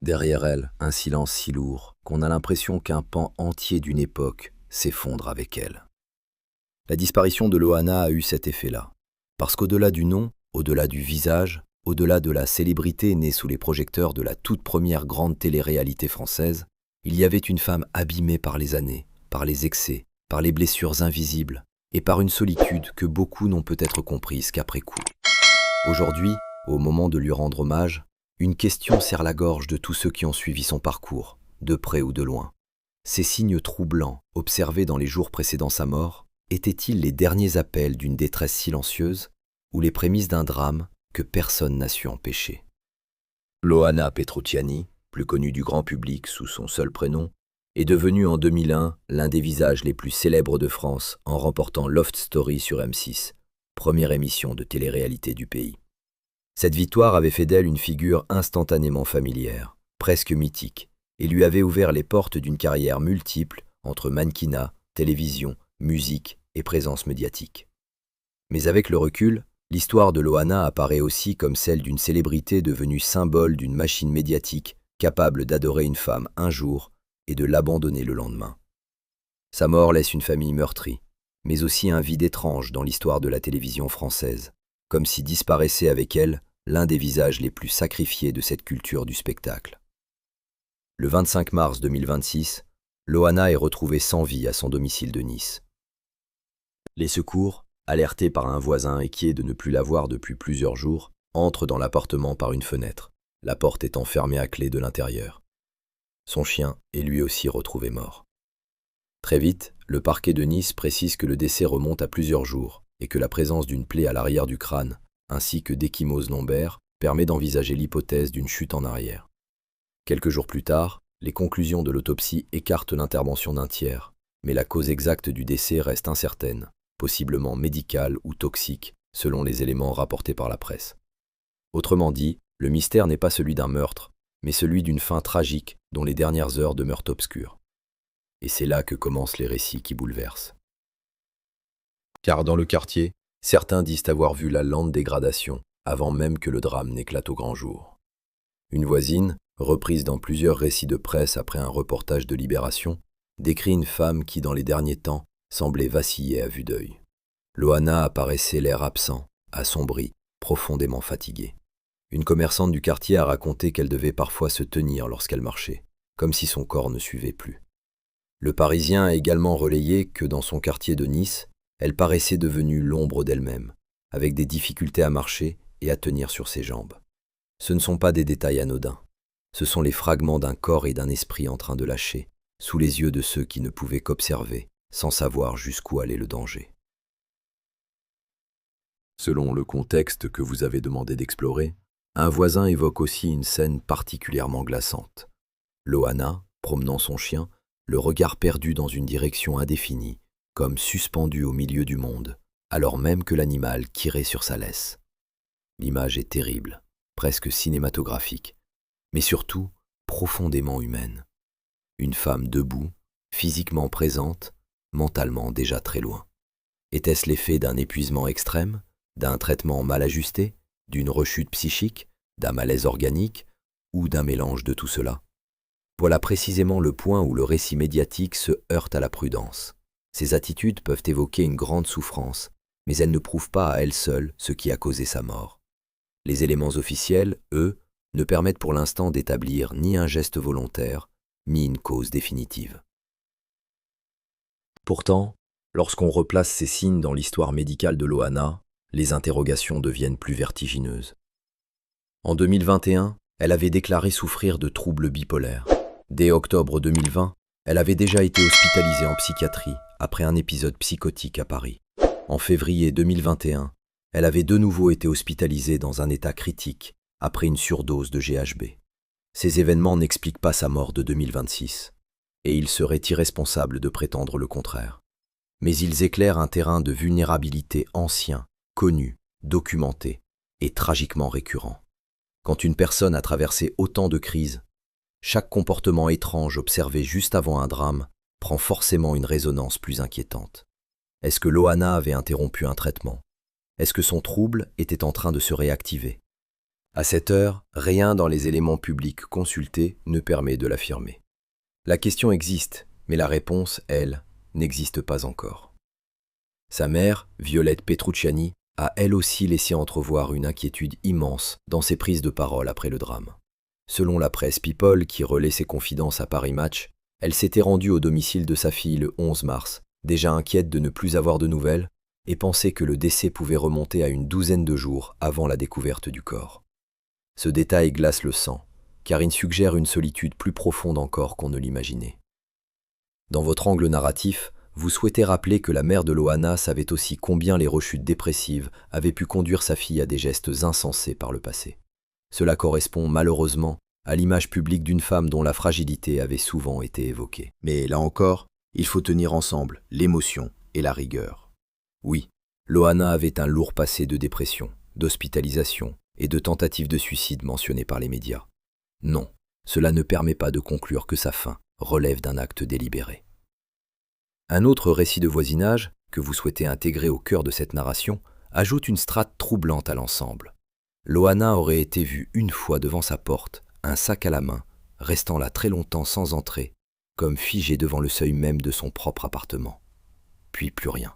Derrière elle, un silence si lourd qu'on a l'impression qu'un pan entier d'une époque s'effondre avec elle. La disparition de Loana a eu cet effet-là. Parce qu'au-delà du nom, au-delà du visage, au-delà de la célébrité née sous les projecteurs de la toute première grande télé-réalité française, il y avait une femme abîmée par les années, par les excès, par les blessures invisibles et par une solitude que beaucoup n'ont peut-être comprise qu'après coup. Aujourd'hui, au moment de lui rendre hommage, une question serre la gorge de tous ceux qui ont suivi son parcours, de près ou de loin. Ces signes troublants, observés dans les jours précédant sa mort, étaient-ils les derniers appels d'une détresse silencieuse ou les prémices d'un drame que personne n'a su empêcher? Loana Petrucciani, plus connue du grand public sous son seul prénom, est devenue en 2001 l'un des visages les plus célèbres de France en remportant Loft Story sur M6, première émission de télé-réalité du pays. Cette victoire avait fait d'elle une figure instantanément familière, presque mythique, et lui avait ouvert les portes d'une carrière multiple entre mannequinat, télévision, musique et présence médiatique. Mais avec le recul, l'histoire de Loana apparaît aussi comme celle d'une célébrité devenue symbole d'une machine médiatique capable d'adorer une femme un jour et de l'abandonner le lendemain. Sa mort laisse une famille meurtrie, mais aussi un vide étrange dans l'histoire de la télévision française, comme si disparaissait avec elle l'un des visages les plus sacrifiés de cette culture du spectacle. Le 25 mars 2026, Loana est retrouvée sans vie à son domicile de Nice. Les secours, alertés par un voisin inquiet de ne plus la voir depuis plusieurs jours, entrent dans l'appartement par une fenêtre, la porte étant fermée à clé de l'intérieur. Son chien est lui aussi retrouvé mort. Très vite, le parquet de Nice précise que le décès remonte à plusieurs jours et que la présence d'une plaie à l'arrière du crâne, ainsi que d'échymose lombaire, permet d'envisager l'hypothèse d'une chute en arrière. Quelques jours plus tard, les conclusions de l'autopsie écartent l'intervention d'un tiers, mais la cause exacte du décès reste incertaine, possiblement médicale ou toxique, selon les éléments rapportés par la presse. Autrement dit, le mystère n'est pas celui d'un meurtre, mais celui d'une fin tragique dont les dernières heures demeurent obscures. Et c'est là que commencent les récits qui bouleversent. Car dans le quartier, certains disent avoir vu la lente dégradation avant même que le drame n'éclate au grand jour. Une voisine, reprise dans plusieurs récits de presse après un reportage de Libération, décrit une femme qui, dans les derniers temps, semblait vaciller à vue d'œil. Loana apparaissait l'air absent, assombrie, profondément fatiguée. Une commerçante du quartier a raconté qu'elle devait parfois se tenir lorsqu'elle marchait, comme si son corps ne suivait plus. Le Parisien a également relayé que dans son quartier de Nice, elle paraissait devenue l'ombre d'elle-même, avec des difficultés à marcher et à tenir sur ses jambes. Ce ne sont pas des détails anodins, ce sont les fragments d'un corps et d'un esprit en train de lâcher, sous les yeux de ceux qui ne pouvaient qu'observer, sans savoir jusqu'où allait le danger. Selon le contexte que vous avez demandé d'explorer, un voisin évoque aussi une scène particulièrement glaçante. Loana, promenant son chien, le regard perdu dans une direction indéfinie, comme suspendu au milieu du monde, alors même que l'animal tirait sur sa laisse. L'image est terrible, presque cinématographique, mais surtout profondément humaine. Une femme debout, physiquement présente, mentalement déjà très loin. Était-ce l'effet d'un épuisement extrême, d'un traitement mal ajusté, d'une rechute psychique, d'un malaise organique ou d'un mélange de tout cela? Voilà précisément le point où le récit médiatique se heurte à la prudence. Ces attitudes peuvent évoquer une grande souffrance, mais elles ne prouvent pas à elles seules ce qui a causé sa mort. Les éléments officiels, eux, ne permettent pour l'instant d'établir ni un geste volontaire, ni une cause définitive. Pourtant, lorsqu'on replace ces signes dans l'histoire médicale de Loana, les interrogations deviennent plus vertigineuses. En 2021, elle avait déclaré souffrir de troubles bipolaires. Dès octobre 2020, elle avait déjà été hospitalisée en psychiatrie après un épisode psychotique à Paris. En février 2021, elle avait de nouveau été hospitalisée dans un état critique après une surdose de GHB. Ces événements n'expliquent pas sa mort de 2026, et il serait irresponsable de prétendre le contraire. Mais ils éclairent un terrain de vulnérabilité ancien, connu, documenté et tragiquement récurrent. Quand une personne a traversé autant de crises, chaque comportement étrange observé juste avant un drame prend forcément une résonance plus inquiétante. Est-ce que Loana avait interrompu un traitement? Est-ce que son trouble était en train de se réactiver? À cette heure, rien dans les éléments publics consultés ne permet de l'affirmer. La question existe, mais la réponse, elle, n'existe pas encore. Sa mère, Violette Petrucciani, a elle aussi laissé entrevoir une inquiétude immense dans ses prises de parole après le drame. Selon la presse People, qui relaie ses confidences à Paris Match, elle s'était rendue au domicile de sa fille le 11 mars, déjà inquiète de ne plus avoir de nouvelles, et pensait que le décès pouvait remonter à une douzaine de jours avant la découverte du corps. Ce détail glace le sang, car il suggère une solitude plus profonde encore qu'on ne l'imaginait. Dans votre angle narratif, vous souhaitez rappeler que la mère de Loana savait aussi combien les rechutes dépressives avaient pu conduire sa fille à des gestes insensés par le passé. Cela correspond malheureusement à l'image publique d'une femme dont la fragilité avait souvent été évoquée. Mais là encore, il faut tenir ensemble l'émotion et la rigueur. Oui, Loana avait un lourd passé de dépression, d'hospitalisation et de tentatives de suicide mentionnées par les médias. Non, cela ne permet pas de conclure que sa fin relève d'un acte délibéré. Un autre récit de voisinage, que vous souhaitez intégrer au cœur de cette narration, ajoute une strate troublante à l'ensemble. Loana aurait été vue une fois devant sa porte, un sac à la main, restant là très longtemps sans entrer, comme figée devant le seuil même de son propre appartement. Puis plus rien,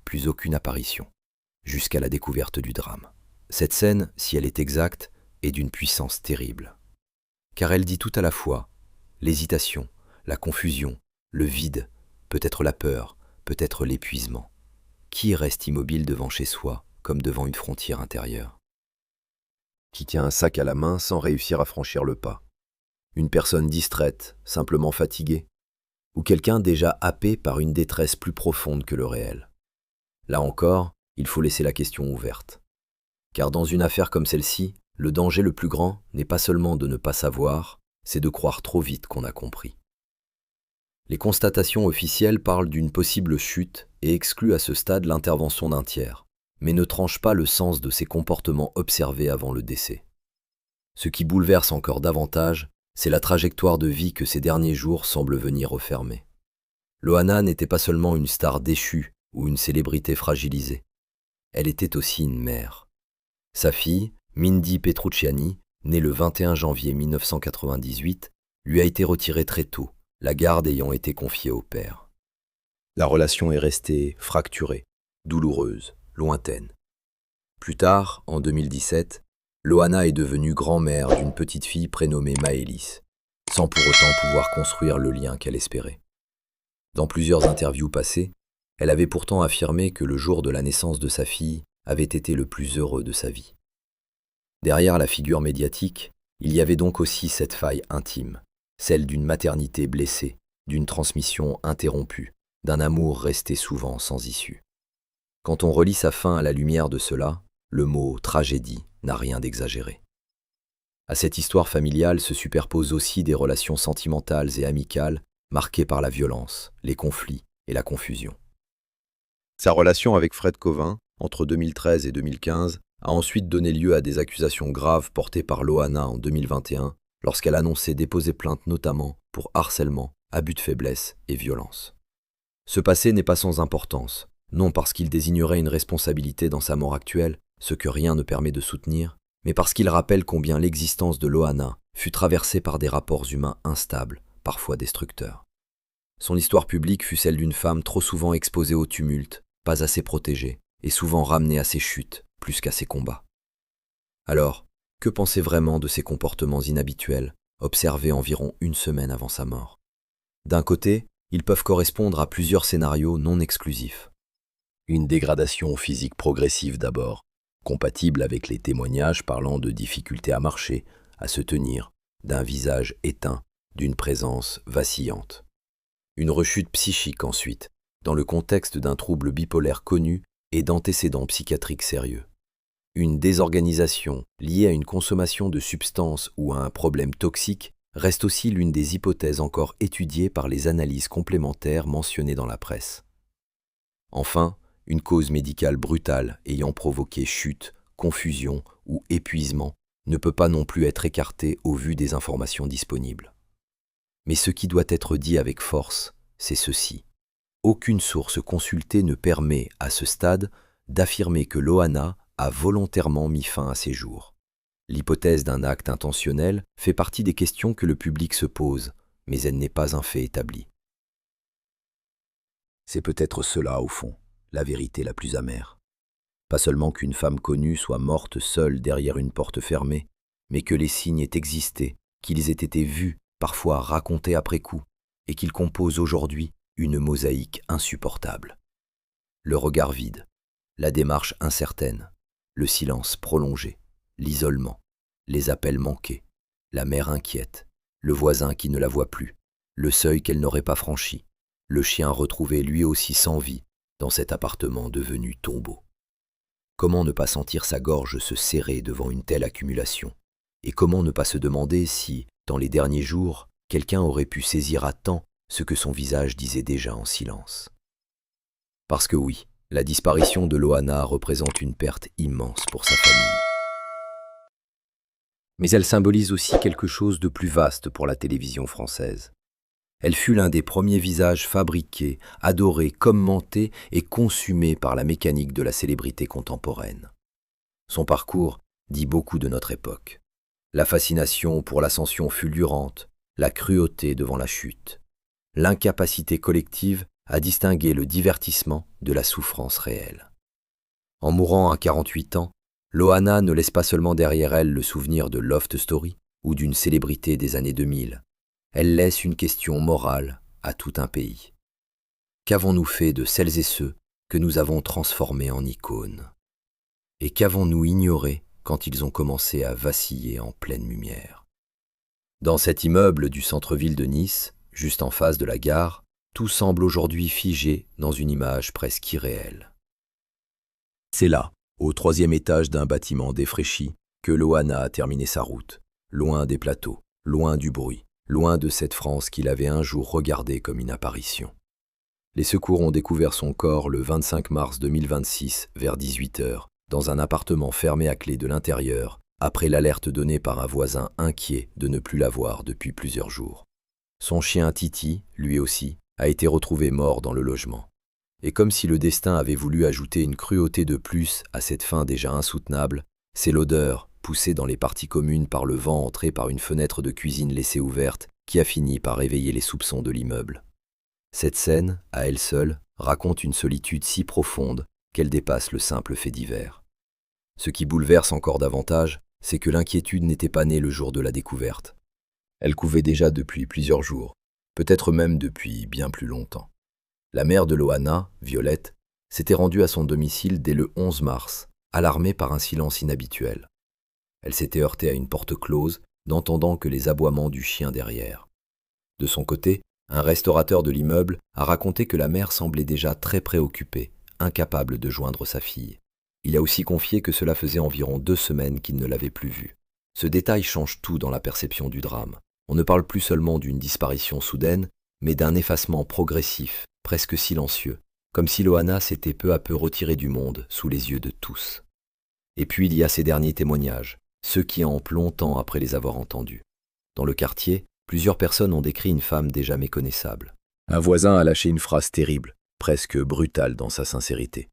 plus aucune apparition, jusqu'à la découverte du drame. Cette scène, si elle est exacte, est d'une puissance terrible. Car elle dit tout à la fois l'hésitation, la confusion, le vide, peut-être la peur, peut-être l'épuisement. Qui reste immobile devant chez soi, comme devant une frontière intérieure? Qui tient un sac à la main sans réussir à franchir le pas? Une personne distraite, simplement fatiguée? Ou quelqu'un déjà happé par une détresse plus profonde que le réel? Là encore, il faut laisser la question ouverte. Car dans une affaire comme celle-ci, le danger le plus grand n'est pas seulement de ne pas savoir, c'est de croire trop vite qu'on a compris. Les constatations officielles parlent d'une possible chute et excluent à ce stade l'intervention d'un tiers, mais ne tranchent pas le sens de ces comportements observés avant le décès. Ce qui bouleverse encore davantage, c'est la trajectoire de vie que ces derniers jours semblent venir refermer. Loana n'était pas seulement une star déchue ou une célébrité fragilisée, elle était aussi une mère. Sa fille, Mindy Petrucciani, née le 21 janvier 1998, lui a été retirée très tôt, la garde ayant été confiée au père. La relation est restée fracturée, douloureuse, lointaine. Plus tard, en 2017, Loana est devenue grand-mère d'une petite fille prénommée Maëlys, sans pour autant pouvoir construire le lien qu'elle espérait. Dans plusieurs interviews passées, elle avait pourtant affirmé que le jour de la naissance de sa fille avait été le plus heureux de sa vie. Derrière la figure médiatique, il y avait donc aussi cette faille intime, celle d'une maternité blessée, d'une transmission interrompue, d'un amour resté souvent sans issue. Quand on relit sa fin à la lumière de cela, le mot « tragédie » n'a rien d'exagéré. À cette histoire familiale se superposent aussi des relations sentimentales et amicales marquées par la violence, les conflits et la confusion. Sa relation avec Fred Cauvin, entre 2013 et 2015, a ensuite donné lieu à des accusations graves portées par Loana en 2021, lorsqu'elle annonçait déposer plainte notamment pour harcèlement, abus de faiblesse et violence. Ce passé n'est pas sans importance, non parce qu'il désignerait une responsabilité dans sa mort actuelle, ce que rien ne permet de soutenir, mais parce qu'il rappelle combien l'existence de Loana fut traversée par des rapports humains instables, parfois destructeurs. Son histoire publique fut celle d'une femme trop souvent exposée au tumulte, pas assez protégée, et souvent ramenée à ses chutes, plus qu'à ses combats. Alors, que penser vraiment de ces comportements inhabituels, observés environ une semaine avant sa mort? D'un côté, ils peuvent correspondre à plusieurs scénarios non exclusifs. Une dégradation physique progressive d'abord, compatible avec les témoignages parlant de difficultés à marcher, à se tenir, d'un visage éteint, d'une présence vacillante. Une rechute psychique ensuite, dans le contexte d'un trouble bipolaire connu et d'antécédents psychiatriques sérieux. Une désorganisation liée à une consommation de substances ou à un problème toxique reste aussi l'une des hypothèses encore étudiées par les analyses complémentaires mentionnées dans la presse. Enfin, une cause médicale brutale ayant provoqué chute, confusion ou épuisement ne peut pas non plus être écartée au vu des informations disponibles. Mais ce qui doit être dit avec force, c'est ceci. Aucune source consultée ne permet, à ce stade, d'affirmer que Loana a volontairement mis fin à ses jours. L'hypothèse d'un acte intentionnel fait partie des questions que le public se pose, mais elle n'est pas un fait établi. C'est peut-être cela, au fond, la vérité la plus amère. Pas seulement qu'une femme connue soit morte seule derrière une porte fermée, mais que les signes aient existé, qu'ils aient été vus, parfois racontés après coup, et qu'ils composent aujourd'hui une mosaïque insupportable. Le regard vide, la démarche incertaine, le silence prolongé, l'isolement, les appels manqués, la mère inquiète, le voisin qui ne la voit plus, le seuil qu'elle n'aurait pas franchi, le chien retrouvé lui aussi sans vie dans cet appartement devenu tombeau. Comment ne pas sentir sa gorge se serrer devant une telle accumulation? Et comment ne pas se demander si, dans les derniers jours, quelqu'un aurait pu saisir à temps ce que son visage disait déjà en silence? Parce que oui, la disparition de Loana représente une perte immense pour sa famille. Mais elle symbolise aussi quelque chose de plus vaste pour la télévision française. Elle fut l'un des premiers visages fabriqués, adorés, commentés et consumés par la mécanique de la célébrité contemporaine. Son parcours dit beaucoup de notre époque. La fascination pour l'ascension fulgurante, la cruauté devant la chute, l'incapacité collective à distinguer le divertissement de la souffrance réelle. En mourant à 48 ans, Loana ne laisse pas seulement derrière elle le souvenir de Loft Story ou d'une célébrité des années 2000. Elle laisse une question morale à tout un pays. Qu'avons-nous fait de celles et ceux que nous avons transformés en icônes? Et qu'avons-nous ignoré quand ils ont commencé à vaciller en pleine lumière? Dans cet immeuble du centre-ville de Nice, juste en face de la gare, tout semble aujourd'hui figé dans une image presque irréelle. C'est là, au 3e étage d'un bâtiment défraîchi, que Loana a terminé sa route, loin des plateaux, loin du bruit, loin de cette France qu'il avait un jour regardée comme une apparition. Les secours ont découvert son corps le 25 mars 2026 vers 18h, dans un appartement fermé à clé de l'intérieur, après l'alerte donnée par un voisin inquiet de ne plus la voir depuis plusieurs jours. Son chien Titi, lui aussi, a été retrouvé mort dans le logement. Et comme si le destin avait voulu ajouter une cruauté de plus à cette fin déjà insoutenable, c'est l'odeur, poussée dans les parties communes par le vent entré par une fenêtre de cuisine laissée ouverte, qui a fini par réveiller les soupçons de l'immeuble. Cette scène, à elle seule, raconte une solitude si profonde qu'elle dépasse le simple fait divers. Ce qui bouleverse encore davantage, c'est que l'inquiétude n'était pas née le jour de la découverte. Elle couvait déjà depuis plusieurs jours, peut-être même depuis bien plus longtemps. La mère de Loana, Violette, s'était rendue à son domicile dès le 11 mars, alarmée par un silence inhabituel. Elle s'était heurtée à une porte close, n'entendant que les aboiements du chien derrière. De son côté, un restaurateur de l'immeuble a raconté que la mère semblait déjà très préoccupée, incapable de joindre sa fille. Il a aussi confié que cela faisait environ 2 semaines qu'il ne l'avait plus vue. Ce détail change tout dans la perception du drame. On ne parle plus seulement d'une disparition soudaine, mais d'un effacement progressif, presque silencieux, comme si Loana s'était peu à peu retirée du monde sous les yeux de tous. Et puis il y a ces derniers témoignages, ceux qui entrent longtemps après les avoir entendus. Dans le quartier, plusieurs personnes ont décrit une femme déjà méconnaissable. Un voisin a lâché une phrase terrible, presque brutale dans sa sincérité.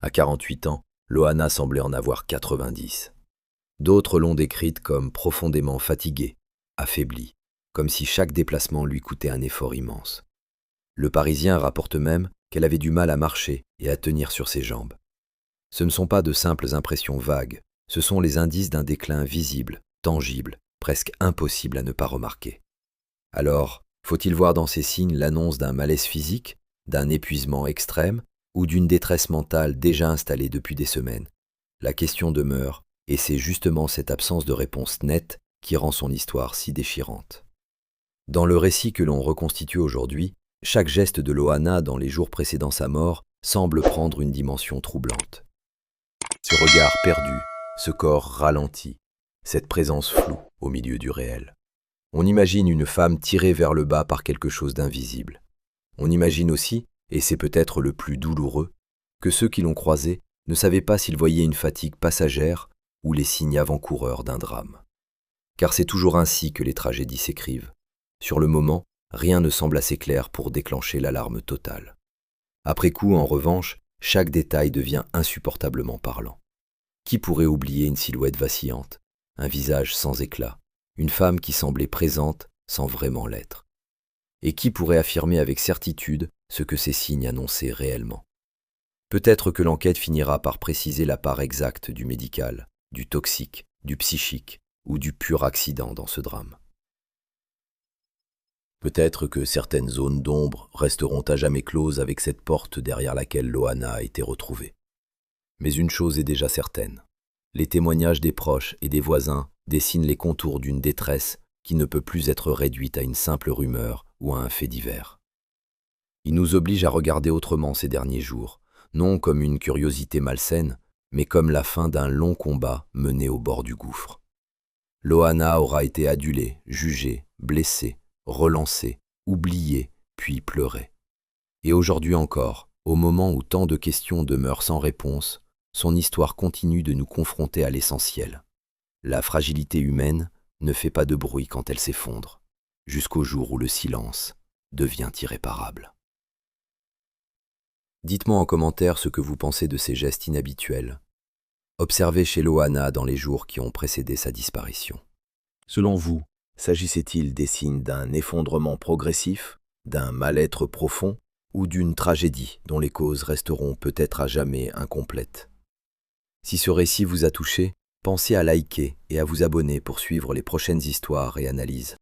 À 48 ans, Loana semblait en avoir 90. D'autres l'ont décrite comme profondément fatiguée, affaiblie, comme si chaque déplacement lui coûtait un effort immense. Le Parisien rapporte même qu'elle avait du mal à marcher et à tenir sur ses jambes. Ce ne sont pas de simples impressions vagues, ce sont les indices d'un déclin visible, tangible, presque impossible à ne pas remarquer. Alors, faut-il voir dans ces signes l'annonce d'un malaise physique, d'un épuisement extrême ou d'une détresse mentale déjà installée depuis des semaines? La question demeure, et c'est justement cette absence de réponse nette qui rend son histoire si déchirante. Dans le récit que l'on reconstitue aujourd'hui, chaque geste de Loana dans les jours précédant sa mort semble prendre une dimension troublante. Ce regard perdu, ce corps ralenti, cette présence floue au milieu du réel. On imagine une femme tirée vers le bas par quelque chose d'invisible. On imagine aussi, et c'est peut-être le plus douloureux, que ceux qui l'ont croisée ne savaient pas s'ils voyaient une fatigue passagère ou les signes avant-coureurs d'un drame. Car c'est toujours ainsi que les tragédies s'écrivent. Sur le moment, rien ne semble assez clair pour déclencher l'alarme totale. Après coup, en revanche, chaque détail devient insupportablement parlant. Qui pourrait oublier une silhouette vacillante, un visage sans éclat, une femme qui semblait présente sans vraiment l'être. Et qui pourrait affirmer avec certitude ce que ces signes annonçaient réellement? Peut-être que l'enquête finira par préciser la part exacte du médical, du toxique, du psychique ou du pur accident dans ce drame. Peut-être que certaines zones d'ombre resteront à jamais closes avec cette porte derrière laquelle Loana a été retrouvée. Mais une chose est déjà certaine. Les témoignages des proches et des voisins dessinent les contours d'une détresse qui ne peut plus être réduite à une simple rumeur ou à un fait divers. Ils nous obligent à regarder autrement ces derniers jours, non comme une curiosité malsaine, mais comme la fin d'un long combat mené au bord du gouffre. Loana aura été adulée, jugée, blessée, relancée, oubliée, puis pleurée. Et aujourd'hui encore, au moment où tant de questions demeurent sans réponse, son histoire continue de nous confronter à l'essentiel. La fragilité humaine ne fait pas de bruit quand elle s'effondre, jusqu'au jour où le silence devient irréparable. Dites-moi en commentaire ce que vous pensez de ces gestes inhabituels, observés chez Loana dans les jours qui ont précédé sa disparition. Selon vous, s'agissait-il des signes d'un effondrement progressif, d'un mal-être profond ou d'une tragédie dont les causes resteront peut-être à jamais incomplètes? Si ce récit vous a touché, pensez à liker et à vous abonner pour suivre les prochaines histoires et analyses.